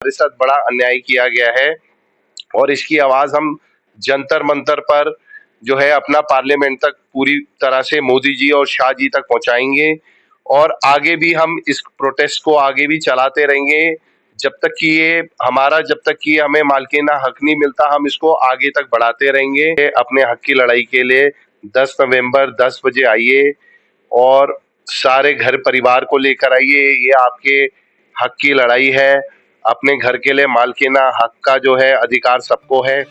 हमारे साथ बड़ा अन्याय किया गया है और इसकी आवाज हम जंतर मंतर पर जो है अपना पार्लियामेंट तक पूरी तरह से मोदी जी और शाह जी तक पहुंचाएंगे और आगे भी हम इस प्रोटेस्ट को आगे भी चलाते रहेंगे जब तक कि हमें मालकीना हक नहीं मिलता। हम इसको आगे तक बढ़ाते रहेंगे। अपने हक की लड़ाई के लिए 10 नवंबर 10 बजे आइए और सारे घर परिवार को लेकर आइए। ये आपके हक की लड़ाई है। अपने घर के लिए मालकीना हक का जो है अधिकार सबको है।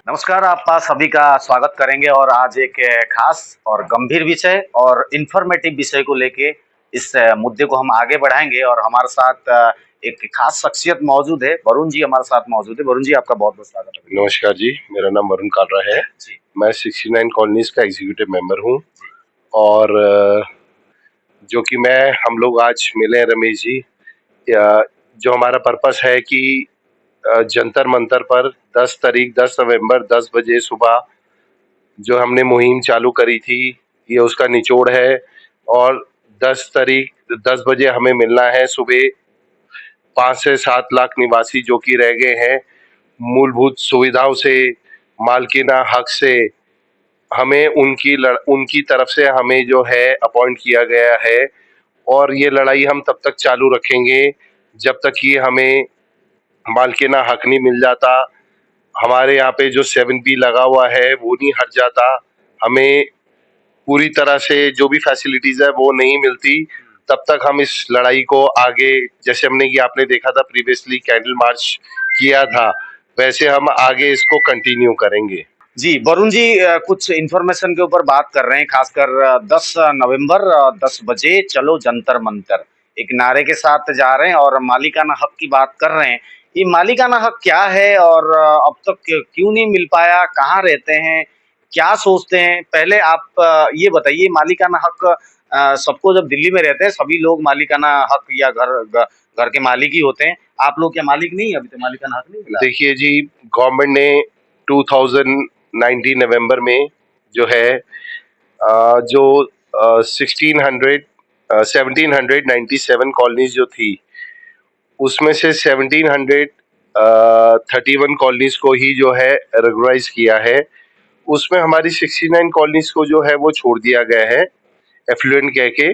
नमस्कार, आपका सभी का स्वागत करेंगे और आज एक खास और गंभीर विषय और इंफॉर्मेटिव विषय को लेके इस मुद्दे को हम आगे बढ़ाएंगे। और हमारे साथ एक खास शख्सियत मौजूद है, वरुण जी हमारे साथ मौजूद है। वरुण जी, आपका बहुत बहुत स्वागत है। नमस्कार जी, मेरा नाम वरुण कालरा है जी। मैं 69 कॉलोनीज का एग्जीक्यूटिव मेंबर हूँ और जो कि हम लोग आज मिले हैं रमेश जी, जो हमारा पर्पस है कि जंतर मंतर पर 10 नवंबर 10 बजे सुबह जो हमने मुहिम चालू करी थी, ये उसका निचोड़ है। और 10 बजे हमें मिलना है। सुबह 5 से 7 लाख निवासी जो कि रह गए हैं मूलभूत सुविधाओं से, मालकीना हक से, हमें उनकी तरफ से हमें जो है अपॉइंट किया गया है और ये लड़ाई हम तब तक चालू रखेंगे जब तक कि हमें मालकीना हक नहीं मिल जाता। हमारे यहाँ पे जो 7B लगा हुआ है वो नहीं हट जाता। हमें पूरी तरह से जो भी फैसिलिटीज है वो नहीं मिलती, तब तक हम इस लड़ाई को आगे, जैसे आपने देखा था प्रीवियसली कैंडल मार्च किया था, वैसे हम आगे इसको कंटिन्यू करेंगे। जी वरुण जी, कुछ इन्फॉर्मेशन के ऊपर बात कर रहे हैं, खासकर 10 नवंबर 10 बजे चलो जंतर मंतर एक नारे के साथ जा रहे हैं और मालिकाना हक की बात कर रहे हैं। ये मालिकाना हक क्या है और अब तक क्यों नहीं मिल पाया? कहाँ रहते हैं, क्या सोचते हैं? पहले आप ये बताइए, मालिकाना हक सबको, जब दिल्ली में रहते हैं सभी लोग मालिकाना हक या घर के मालिक ही होते हैं। आप लोग क्या मालिक नहीं है? अभी तो मालिकाना हक नहीं मिला। देखिए जी, गवर्नमेंट ने 2019 नवंबर में जो है जो 1797 कॉलोनीज जो थी, उसमें से 1731 कॉलोनीज को ही जो है रेगुलराइज किया है। उसमें हमारी 69 कॉलोनीज को जो है वो छोड़ दिया गया है एफ्लुएंट कह के,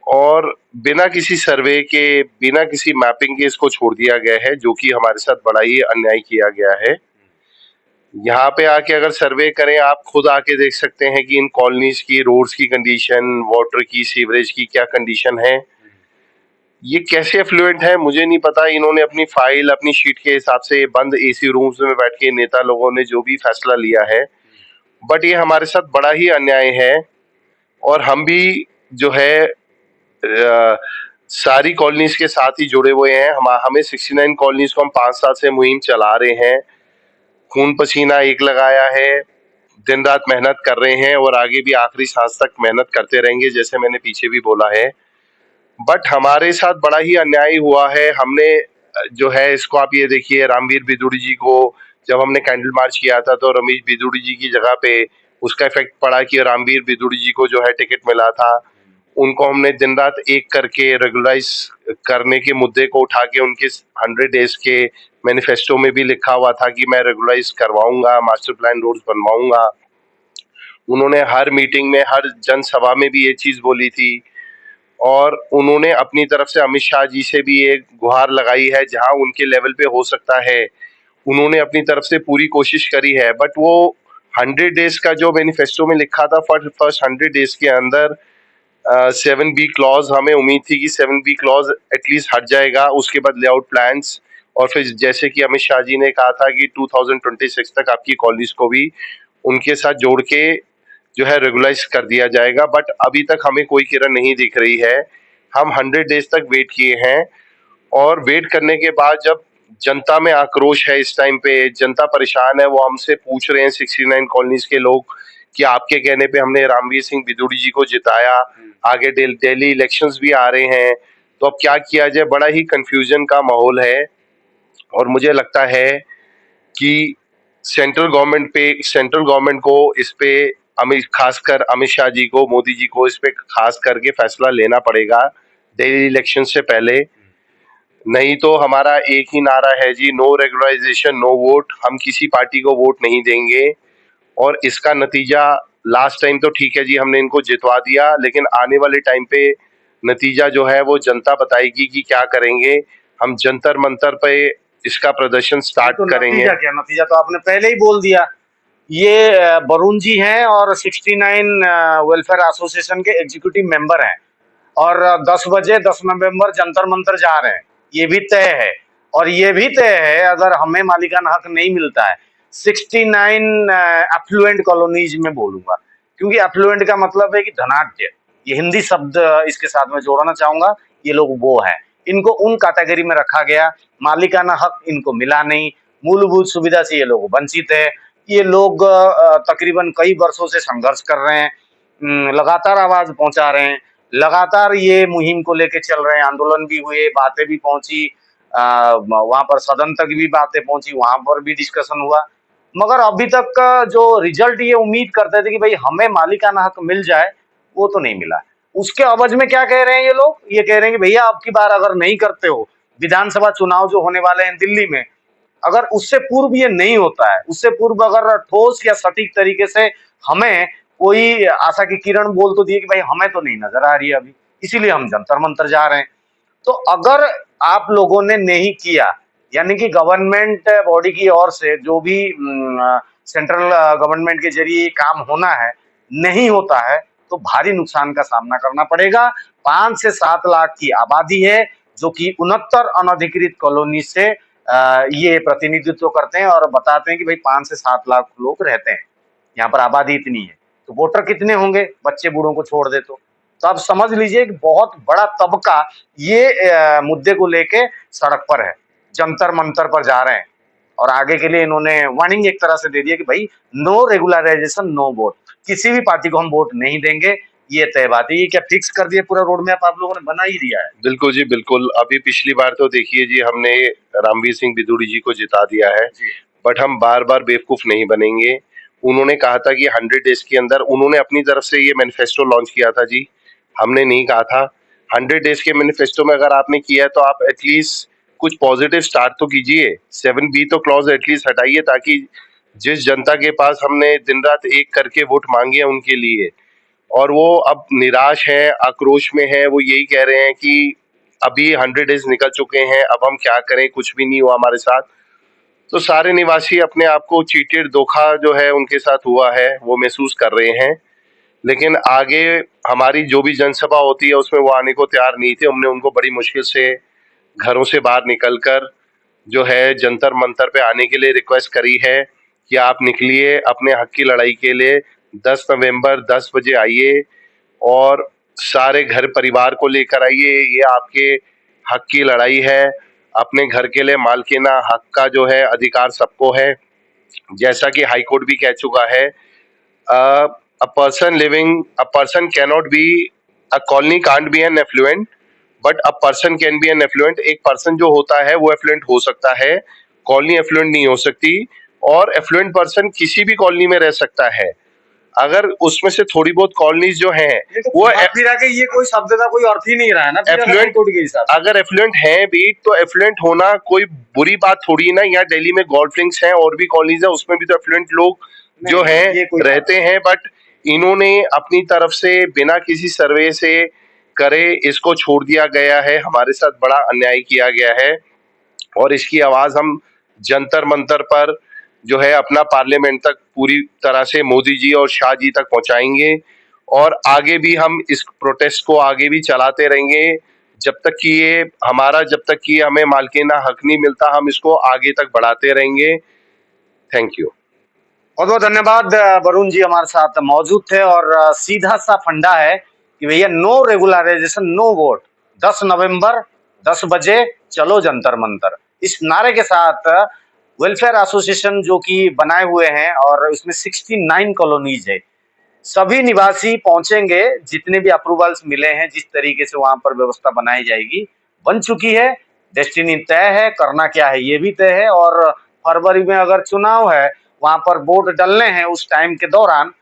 और बिना किसी सर्वे के, बिना किसी मैपिंग के इसको छोड़ दिया गया है, जो कि हमारे साथ बड़ा ही अन्याय किया गया है। यहाँ पे आके अगर सर्वे करें, आप खुद आके देख सकते हैं कि इन कॉलोनीज की रोड्स की कंडीशन, वाटर की, सीवरेज की क्या कंडीशन है। ये कैसे एफ्लुएंट है मुझे नहीं पता। इन्होंने अपनी फाइल, अपनी शीट के हिसाब से बंद एसी रूम्स में बैठ के नेता लोगों ने जो भी फैसला लिया है, बट ये हमारे साथ बड़ा ही अन्याय है। और हम भी जो है सारी कॉलोनीज के साथ ही जुड़े हुए हैं। हमें 69 कॉलोनीज को हम 5 साल से मुहिम चला रहे हैं, खून पसीना एक लगाया है, दिन रात मेहनत कर रहे हैं और आगे भी आखिरी सांस तक मेहनत करते रहेंगे, जैसे मैंने पीछे भी बोला है। बट हमारे साथ बड़ा ही अन्याय हुआ है। हमने जो है, इसको आप ये देखिए, रामवीर बिदुड़ी जी को जब हमने कैंडल मार्च किया था तो रमेश बिदुड़ी जी की जगह पे उसका इफेक्ट पड़ा कि रामवीर बिदुड़ी जी को जो है टिकट मिला था। उनको हमने दिन रात एक करके रेगुलराइज करने के मुद्दे को उठा के उनके 100 डेज के मैनिफेस्टो में भी लिखा हुआ था कि मैं रेगुलराइज करवाऊंगा, मास्टर प्लान रोड्स बनवाऊंगा। उन्होंने हर मीटिंग में, हर जनसभा में भी ये चीज बोली थी और उन्होंने अपनी तरफ से अमित शाह जी से भी एक गुहार लगाई है, जहां उनके लेवल पे हो सकता है उन्होंने अपनी तरफ से पूरी कोशिश करी है। बट वो 100 डेज का जो मैनिफेस्टो में लिखा था, फर्स्ट 100 डेज के अंदर 7B क्लॉज, हमें उम्मीद थी कि 7B क्लॉज एटलीस्ट हट जाएगा। उसके बाद लेआउट प्लान्स, और फिर जैसे कि अमित शाह जी ने कहा था कि 2026 तक आपकी कॉलोनीज को भी उनके साथ जोड़ के जो है रेगुलाइज कर दिया जाएगा। बट अभी तक हमें कोई किरण नहीं दिख रही है। हम 100 डेज तक वेट किए हैं और वेट करने के बाद जब जनता में आक्रोश है, इस टाइम पे जनता परेशान है, वो हमसे पूछ रहे हैं 69 कॉलोनीज के लोग कि आपके कहने पे हमने रामवीर सिंह बिदुड़ी जी को जिताया, आगे दिल्ली इलेक्शंस भी आ रहे हैं, तो अब क्या किया जाए। बड़ा ही कंफ्यूजन का माहौल है और मुझे लगता है कि सेंट्रल गवर्नमेंट को इस पे, खासकर अमित शाह जी को, मोदी जी को इस पे खास करके फैसला लेना पड़ेगा। दिल्ली इलेक्शन से पहले। नहीं तो हमारा एक ही नारा है जी, नो रेगुलराइजेशन नो वोट। हम किसी पार्टी को वोट नहीं देंगे और इसका नतीजा लास्ट टाइम तो ठीक है जी, हमने इनको जितवा दिया, लेकिन आने वाले टाइम पे नतीजा जो है वो जनता बताएगी कि क्या करेंगे। हम जंतर मंतर पे इसका प्रदर्शन स्टार्ट तो करेंगे। नतीजा क्या? नतीजा तो आपने पहले ही बोल दिया। ये वरुण जी हैं और 69 वेलफेयर एसोसिएशन के एग्जीक्यूटिव मेंबर हैं और 10 बजे 10 नवंबर जंतर मंतर जा रहे हैं, ये भी तय है। और ये भी तय है अगर हमें मालिकाना हक नहीं मिलता है 69 एफ्लुएंट कॉलोनीज में बोलूंगा, क्योंकि एफ्लुएंट का मतलब है कि धनाढ्य, ये हिंदी शब्द इसके साथ में जोड़ना चाहूंगा। ये लोग वो हैं, इनको उन कैटेगरी में रखा गया, मालिकाना हक इनको मिला नहीं, मूलभूत सुविधा से ये लोग वंचित है। ये लोग तकरीबन कई वर्षों से संघर्ष कर रहे हैं, लगातार आवाज पहुंचा रहे हैं, लगातार ये मुहिम को लेके चल रहे हैं, आंदोलन भी हुए, बातें भी पहुंची, वहां पर सदन तक भी बातें पहुंची, वहां पर भी डिस्कशन हुआ, मगर अभी तक का जो रिजल्ट ये उम्मीद करते थे कि भाई हमें मालिकाना हक मिल जाए, वो तो नहीं मिला। उसके अवज में क्या कह रहे हैं ये लोग? ये कह रहे हैं कि भैया अब की बार अगर नहीं करते हो, विधानसभा चुनाव जो होने वाले हैं दिल्ली में, अगर उससे पूर्व ये नहीं होता है, उससे पूर्व अगर ठोस या सटीक तरीके से हमें कोई आशा की किरण बोल तो दिए कि भाई हमें तो नहीं नजर आ रही है अभी, इसीलिए हम जंतर मंतर जा रहे हैं। तो अगर आप लोगों ने नहीं किया, यानी कि गवर्नमेंट बॉडी की ओर से जो भी सेंट्रल गवर्नमेंट के जरिए काम होना है, नहीं होता है, तो भारी नुकसान का सामना करना पड़ेगा। 5 से 7 लाख की आबादी है, जो कि 69 अनधिकृत कॉलोनी से ये प्रतिनिधित्व करते हैं और बताते हैं कि भाई 5 से 7 लाख लोग रहते हैं, यहाँ पर आबादी इतनी है, तो वोटर कितने होंगे बच्चे बूढ़ों को छोड़ दे तो आप समझ लीजिए कि बहुत बड़ा तबका ये मुद्दे को लेके सड़क पर है, जंतर मंतर पर जा रहे हैं और आगे के लिए इन्होंने वार्निंग एक तरह से दे दिया कि भाई नो रेगुलराइजेशन नो वोट, किसी भी पार्टी को हम वोट नहीं देंगे, ये तय बात है। ये क्या फिक्स कर दिया, पूरा रोड मैप आप लोगों ने बना ही दिया है? बिल्कुल जी बिल्कुल। अभी पिछली बार तो देखिए जी, हमने रामवीर सिंह बिदूड़ी जी को जिता दिया है, बट हम बार बार बेवकूफ नहीं बनेंगे। उन्होंने कहा था कि 100 डेज के अंदर, उन्होंने अपनी तरफ से ये मैनिफेस्टो लॉन्च किया था जी, हमने नहीं कहा था। 100 डेज के मैनिफेस्टो में अगर आपने किया है तो आप एटलीस्ट कुछ पॉजिटिव स्टार्ट तो कीजिए। 7B तो क्लॉज एटलीस्ट हटाइए, ताकि जिस जनता के पास हमने दिन रात एक करके वोट मांगे हैं उनके लिए, और वो अब निराश है, आक्रोश में है, वो यही कह रहे हैं कि अभी 100 डेज निकल चुके हैं, अब हम क्या करें, कुछ भी नहीं हुआ हमारे साथ। तो सारे निवासी अपने आप को चीटेड, धोखा जो है उनके साथ हुआ है, वो महसूस कर रहे हैं। लेकिन आगे हमारी जो भी जनसभा होती है उसमें वो आने को तैयार नहीं थे। हमने उनको बड़ी मुश्किल से घरों से बाहर निकलकर जो है जंतर मंतर पे आने के लिए रिक्वेस्ट करी है कि आप निकलिए अपने हक की लड़ाई के लिए। 10 नवंबर 10 बजे आइए और सारे घर परिवार को लेकर आइए। ये आपके हक की लड़ाई है। अपने घर के लिए मालकिना हक का जो है अधिकार सबको है, जैसा कि हाई कोर्ट भी कह चुका है। A person cannot be, a colony can't be an affluent, but a person can be an affluent. एक पर्सन जो होता है वो एफ्लुएंट हो सकता है, कॉलोनी एफ्लुएंट नहीं हो सकती। और एफ्लुएंट पर्सन किसी भी कॉलोनी में रह सकता है, अगर उसमें से थोड़ी बहुत कॉलोनीज जो हैं वो फिर आके ये कोई शब्द का कोई अर्थ ही नहीं रहा है ना एफ्लुएंट, के हिसाब से। अगर एफ्लुएंट है भी तो एफ्लुएंट होना कोई बुरी बात थोड़ी ना। यहाँ दिल्ली में गोल्फ लिंक्स हैं और भी कॉलोनीज है, उसमें भी तो एफ्लुएंट लोग जो हैं रहते हैं, बट इन्होंने अपनी तरफ से बिना किसी सर्वे से करे इसको छोड़ दिया गया है। हमारे साथ बड़ा अन्याय किया गया है और इसकी आवाज हम जंतर मंतर पर जो है अपना पार्लियामेंट तक पूरी तरह से मोदी जी और शाह जी तक पहुंचाएंगे। और आगे भी हम इस प्रोटेस्ट को आगे भी चलाते रहेंगे जब तक कि ये हमारा, जब तक कि हमें मालकीना हक नहीं मिलता, हम इसको आगे तक बढ़ाते रहेंगे। Thank you. बहुत बहुत धन्यवाद। वरुण जी हमारे साथ मौजूद थे और सीधा सा फंडा है कि भैया नो रेगुलराइजेशन नो वोट, 10 नवंबर 10 बजे चलो जंतर मंतर, इस नारे के साथ वेलफेयर एसोसिएशन जो कि बनाए हुए हैं और इसमें 69 कॉलोनीज है, सभी निवासी पहुंचेंगे, जितने भी अप्रूवल्स मिले हैं, जिस तरीके से वहां पर व्यवस्था बनाई जाएगी, बन चुकी है, डेस्टिनी तय है, करना क्या है ये भी तय है। और फरवरी में अगर चुनाव है, वहां पर वोट डलने हैं उस टाइम के दौरान,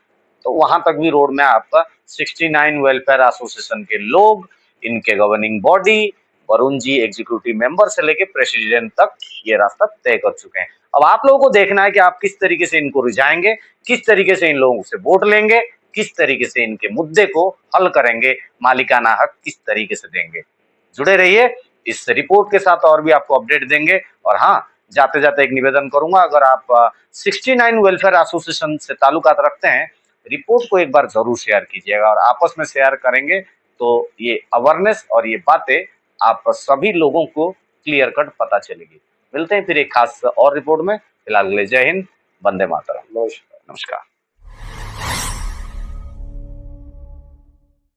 तो वहां तक भी रोड में आपका 69 वेलफेयर एसोसिएशन के लोग इनके governing body, Varun ji executive member से लेके प्रेसिडेंट तक ये रास्ता तय कर चुके हैं। अब आप लोगों को देखना है कि आप किस तरीके से इनको रिझाएंगे, किस तरीके से इन लोगों से वोट लेंगे, किस तरीके से इनके मुद्दे को हल करेंगे, मालिकाना हक किस तरीके से देंगे। जुड़े रहिए इस रिपोर्ट के साथ, और भी आपको अपडेट देंगे। और हाँ, जाते जाते एक निवेदन करूंगा, अगर आप 69 वेलफेयर एसोसिएशन से ताल्लुकात रखते हैं, रिपोर्ट को एक बार जरूर शेयर कीजिएगा, और आपस में शेयर करेंगे तो ये अवेयरनेस और ये बातें आप सभी लोगों को क्लियर कट पता चलेगी। मिलते हैं फिर एक खास और रिपोर्ट में। फिलहाल जय हिंद, वंदे मातरम। नमस्कार। नमस्कार।